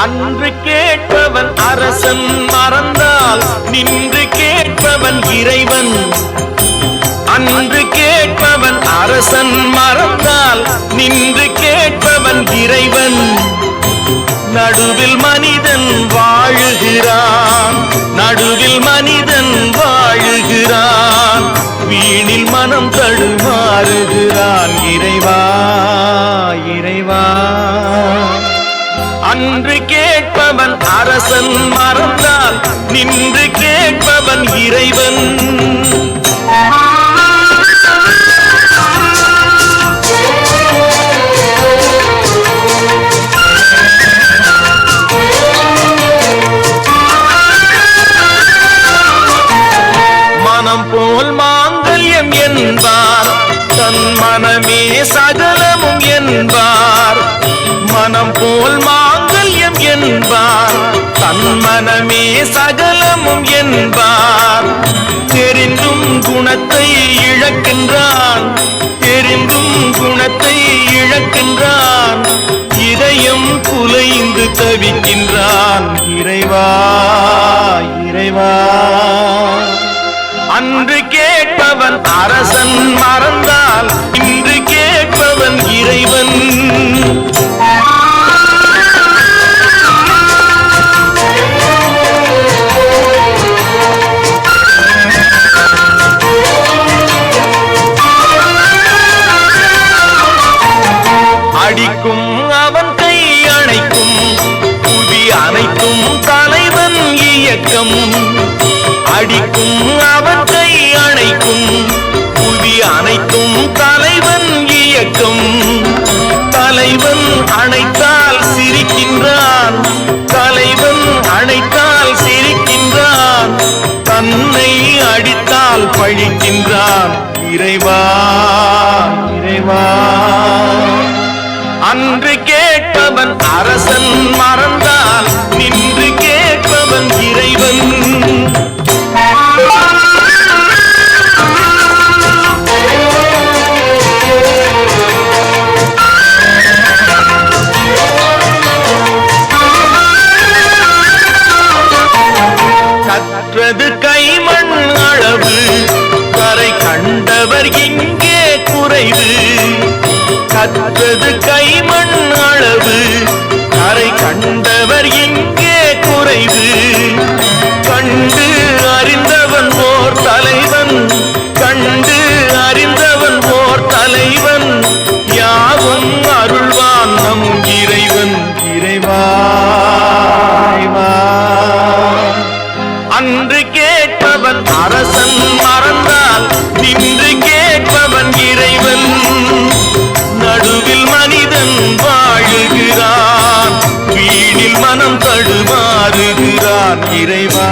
அன்று கேட்பவன் அரசன் மறந்தால் நின்று கேட்பவன் இறைவன். அன்று கேட்பவன் அரசன் மறந்தால் நின்று கேட்பவன் இறைவன். நடுவில் மனிதன் வாழுகிறான், நடுவில் மனிதன் வாழுகிறான். வீணில் மனம் தடுமாறுகிறான். இறைவா இறைவா. அன்று கேட்பவன் அரசன் மறந்தால் நின்று கேட்பவன் இறைவன். மனம் போல் மாங்கல்யம் என்பார், தன் மனமே சகலமும் என்பார். மனம் போல் மாங்கல்யம் என்பார், தன் மனமே சகலமும் என்பார். தெரிந்தும் குணத்தை இழக்கின்றான், தெரிந்தும் குணத்தை இழக்கின்றான். இதயம் குலைந்து தவிக்கின்றான். இறைவா இறைவா. அன்று கேட்பவன் அரசன் மறந்தால் இன்று கேட்பவன் இறைவன். அடிக்கும் அவன் கை அணைக்கும், புவி அனைத்தும் தலைவன் இயக்கம். அடிக்கும் அவன் கை அணைக்கும், புவி அனைத்தும் தலைவன் இயக்கம். தலைவன் அணைத்தால் சிரிக்கின்றான், தலைவன் அணைத்தால் சிரிக்கின்றான். தன்னை அடித்தால் பழிக்கின்றான். இறைவா இறைவா. அன்று கேட்பவன் அரசன் மறந்தால் நின்று கேட்பவன் இறைவன். கற்றது கைமண் அளவு, கரை கண்டவர் இங்கே குறைவு. கற்றது கைமண் அளவு, கரை கண்டவர் இங்கே குறைவு. கண்டு அறிந்தவன் ஓர் தலைவன், கண்டு அறிந்தவன் ஓர் தலைவன். யாவும் அருள்வான் நம் இறைவன். இறைவா இறைவா. அன்று கேட்பவன் அரசன் மறந்தால் நின்று கேட்பவன் இறைவன். நடுவில் மனிதன் வாழுகிறான், வீணில் மனம் தடுமாறுகிறான். இறைவா.